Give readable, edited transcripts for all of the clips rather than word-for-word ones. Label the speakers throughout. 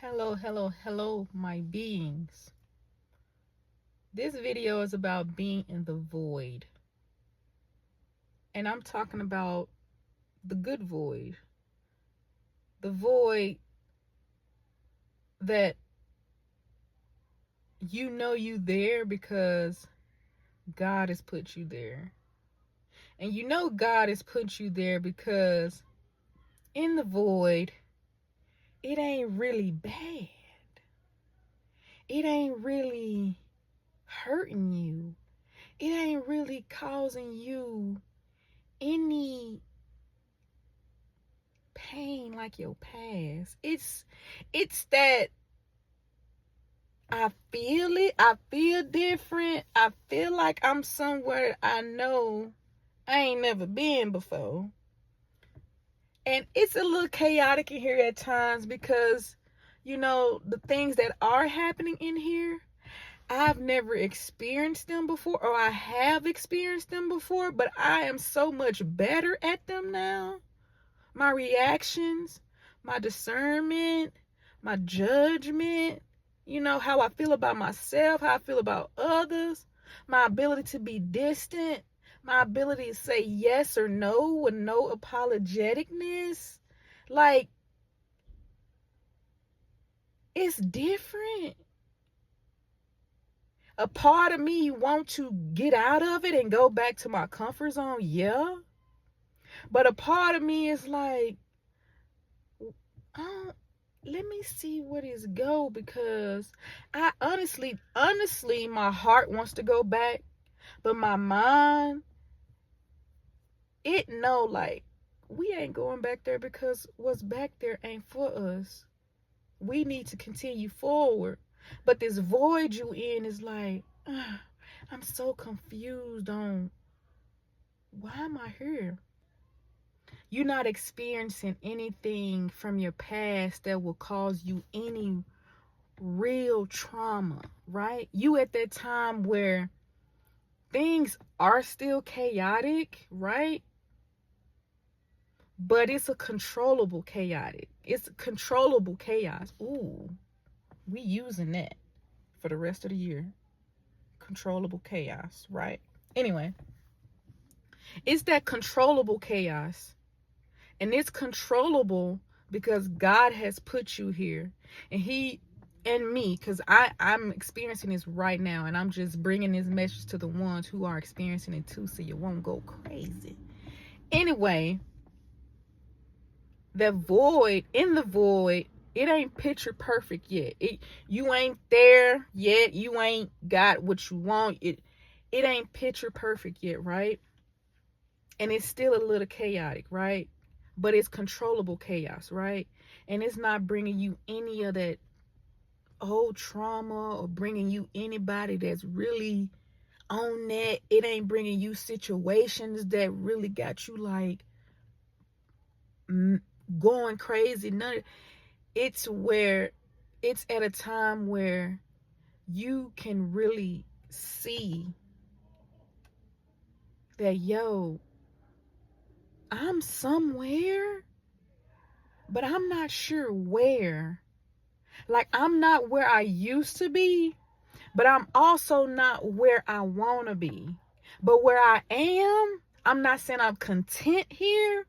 Speaker 1: Hello, my beings. This video is about being in the void. And I'm talking about the good void. The void that you there because God has put you there. And God has put you there because in the void, it ain't really bad. It ain't really hurting you. It ain't really causing you any pain like your past. It's that I feel it. I feel different. I feel like I'm somewhere I know I ain't never been before. And it's a little chaotic in here at times because the things that are happening in here, I've never experienced them before, or I have experienced them before, but I am so much better at them now. My reactions, my discernment, my judgment, how I feel about myself, how I feel about others, my ability to be distant, my ability to say yes or no with no apologeticness. Like, it's different. A part of me want to get out of it and go back to my comfort zone, yeah. But a part of me is like, let me see where this go, because I honestly, my heart wants to go back, but my mind, like, we ain't going back there because what's back there ain't for us. We need to continue forward. But this void you in is like, I'm so confused on why am I here? You're not experiencing anything from your past that will cause you any real trauma, right? You at that time where things are still chaotic, right? But it's a controllable chaotic. It's controllable chaos. Ooh, we using that for the rest of the year. Controllable chaos, right? Anyway, it's that controllable chaos. And it's controllable because God has put you here. And He and me, because I'm experiencing this right now, and I'm just bringing this message to the ones who are experiencing it too, so you won't go crazy. Anyway, in the void, it ain't picture perfect yet. You ain't there yet. You ain't got what you want. It ain't picture perfect yet, right? And it's still a little chaotic, right? But it's controllable chaos, right? And it's not bringing you any of that old trauma or bringing you anybody that's really on that. It ain't bringing you situations that really got you like going crazy. It's at a time where you can really see that, I'm somewhere, but I'm not sure where. Like, I'm not where I used to be, but I'm also not where I want to be. But where I am, I'm not saying I'm content here,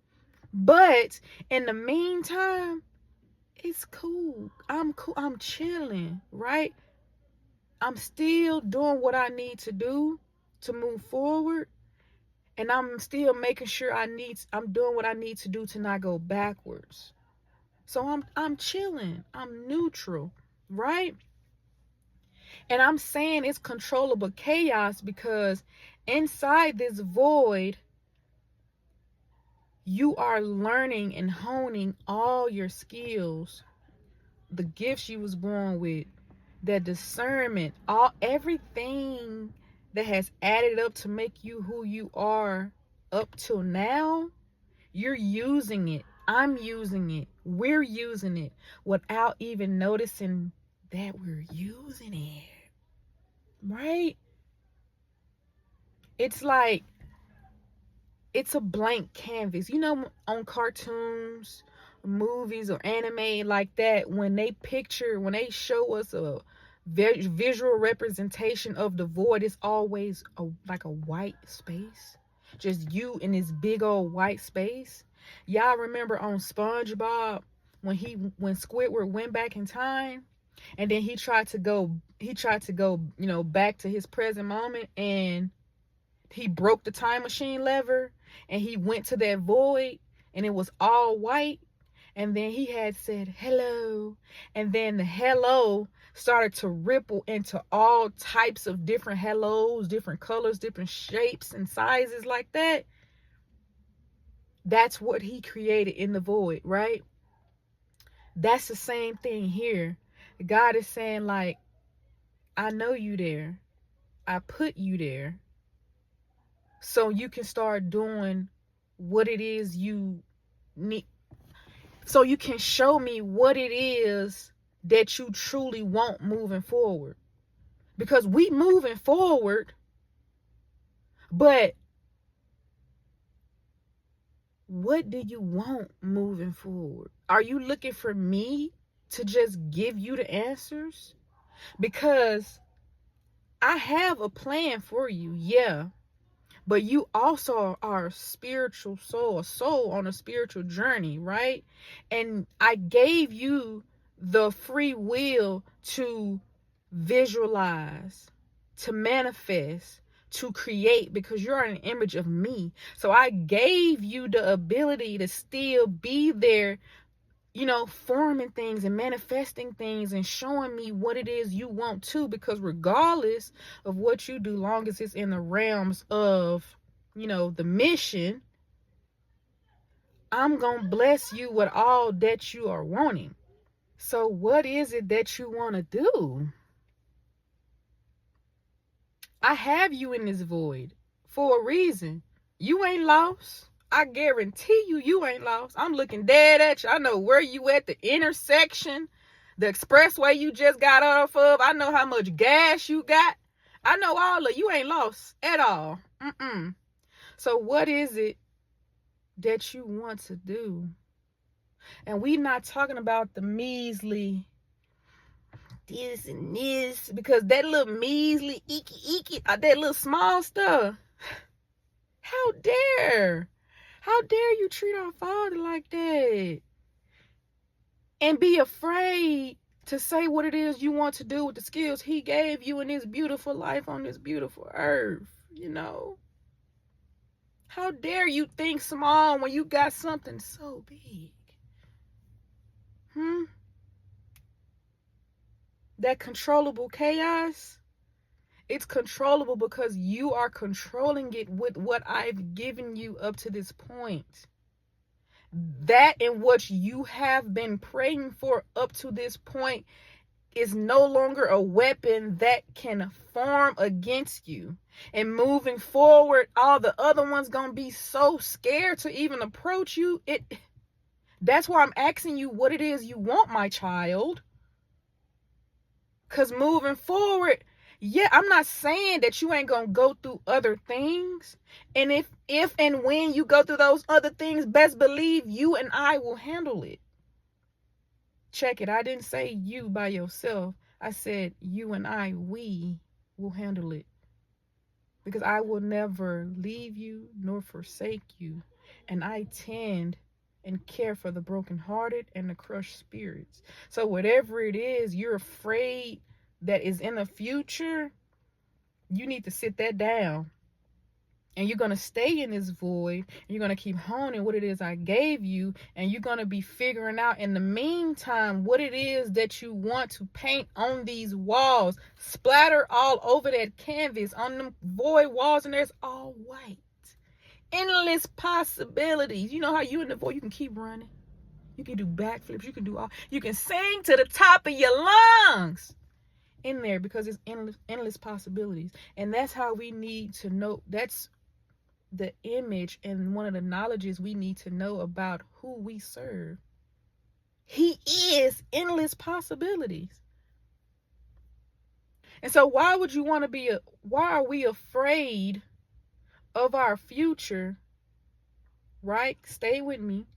Speaker 1: but in the meantime, it's cool. I'm cool. I'm chilling, right? I'm still doing what I need to do to move forward. And I'm still making sure I'm doing what I need to do to not go backwards. So I'm chilling. I'm neutral, right? And I'm saying it's controllable chaos because inside this void, you are learning and honing all your skills, the gifts you was born with, that discernment, everything that has added up to make you who you are up till now. You're using it. I'm using it. We're using it without even noticing that we're using it. Right? It's like, it's a blank canvas. On cartoons movies or anime like that, when they show us a visual representation of the void, it's always like a white space, just you in this big old white space. Y'all remember on SpongeBob when Squidward went back in time, and then he tried to go, back to his present moment, and he broke the time machine lever, and he went to that void, and it was all white. And then he had said hello, and then the hello started to ripple into all types of different hellos, different colors, different shapes and sizes like that. That's what he created in the void, right? That's the same thing here. God is saying, like, I know you there. I put you there so you can start doing what it is you need, so you can show me what it is that you truly want moving forward. Because we moving forward, but what do you want moving forward? Are you looking for me to just give you the answers? Because I have a plan for you, yeah. But you also are a spiritual soul, a soul on a spiritual journey, right? And I gave you the free will to visualize, to manifest, to create, because you're an image of me. So I gave you the ability to still be there, forming things and manifesting things and showing me what it is you want to, because regardless of what you do, long as it's in the realms of, the mission, I'm going to bless you with all that you are wanting. So what is it that you want to do? I have you in this void for a reason. You ain't lost. I guarantee you ain't lost. I'm looking dead at you. I know where you at, the intersection, the expressway you just got off of. I know how much gas you got. I know all of you ain't lost at all. So what is it that you want to do? And we not talking about the measly this and this, because that little measly that little small stuff. How dare you treat our Father like that and be afraid to say what it is you want to do with the skills he gave you in this beautiful life on this beautiful earth? How dare you think small when you got something so big? That controllable chaos, it's controllable because you are controlling it with what I've given you up to this point. That and what you have been praying for up to this point is no longer a weapon that can form against you. And moving forward, all the other ones gonna be so scared to even approach you. That's why I'm asking you what it is you want, my child. Because moving forward, yeah, I'm not saying that you ain't gonna go through other things. And if and when you go through those other things, best believe you and I will handle it. Check it. I didn't say you by yourself. I said you and I, we will handle it. Because I will never leave you nor forsake you. And I tend and care for the brokenhearted and the crushed spirits. So whatever it is you're afraid that is in the future, you need to sit that down. And you're going to stay in this void. And you're going to keep honing what it is I gave you. And you're going to be figuring out in the meantime what it is that you want to paint on these walls. Splatter all over that canvas on them void walls, and there's all white. Endless possibilities. You know how you in the void, you can keep running. You can do backflips. You can sing to the top of your lungs in there, because it's endless possibilities. And that's how we need to know. That's the image and one of the knowledges we need to know about who we serve. He is endless possibilities. And so why are we afraid of our future? Right? Stay with me.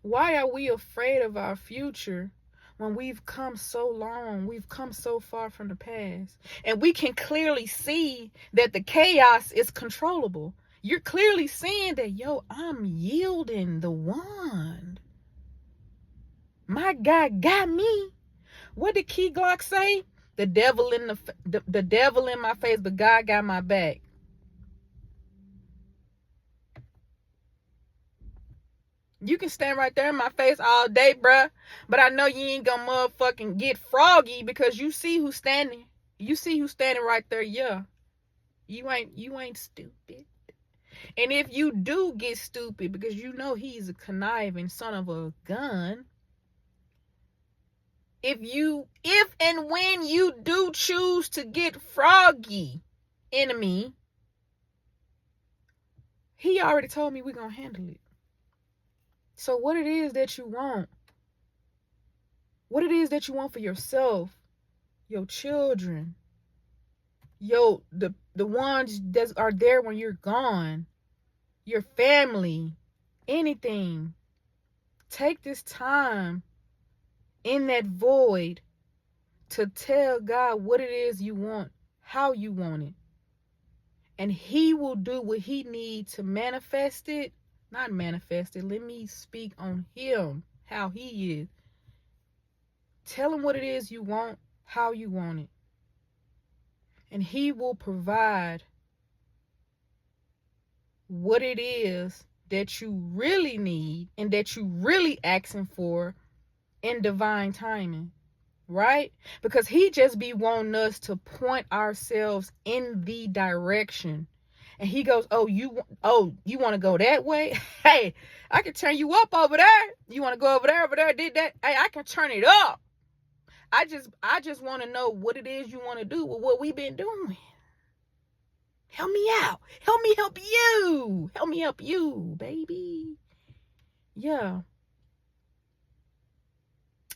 Speaker 1: Why are we afraid of our future when we've come so long? We've come so far from the past. And we can clearly see that the chaos is controllable. You're clearly seeing that, yo, I'm yielding the wand. My God got me. What did Key Glock say? The devil in the devil in my face, but God got my back. You can stand right there in my face all day, bruh. But I know you ain't gonna motherfucking get froggy because you see who's standing. You see who's standing right there, yeah. You ain't stupid. And if you do get stupid because you know he's a conniving son of a gun, if and when you do choose to get froggy, enemy, he already told me we're gonna handle it. So what it is that you want, what it is that you want for yourself, your children, the ones that are there when you're gone, your family, anything. Take this time in that void to tell God what it is you want, how you want it. And he will do what he needs to manifest it. Not manifest it. Let me speak on him, how he is. Tell him what it is you want, how you want it. And he will provide what it is that you really need and that you really asking for in divine timing, right? Because he just be wanting us to point ourselves in the direction. And he goes, you want to go that way? Hey, I can turn you up over there. You want to go over there, did that? Hey, I can turn it up. I just want to know what it is you want to do with what we've been doing. Help me out. Help me help you. Help me help you, baby. Yeah.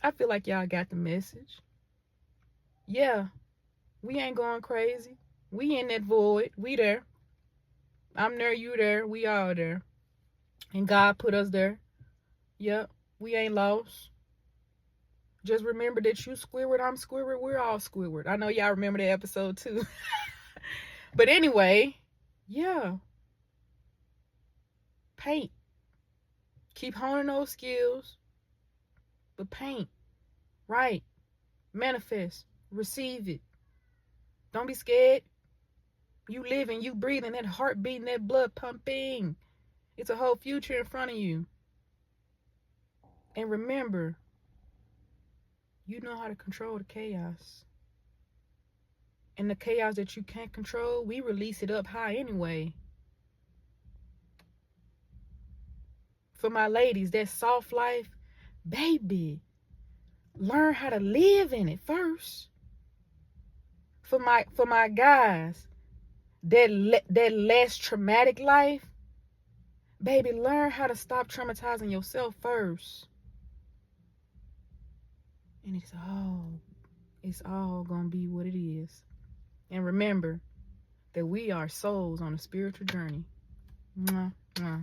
Speaker 1: I feel like y'all got the message. Yeah. We ain't going crazy. We in that void. We there. I'm there, you there. We all there. And God put us there. Yep. We ain't lost. Just remember that you Squidward, I'm Squidward. We're all Squidward. I know y'all remember that episode too. But anyway, yeah. Paint. Keep honing those skills. But paint. Right. Manifest. Receive it. Don't be scared. You living, you breathing, that heart beating, that blood pumping. It's a whole future in front of you. And remember, you know how to control the chaos. And the chaos that you can't control, we release it up high anyway. For my ladies, that soft life, baby, learn how to live in it first. For my guys, that less traumatic life, baby, learn how to stop traumatizing yourself first. And it's all gonna be what it is. And remember that we are souls on a spiritual journey. Mwah, mwah.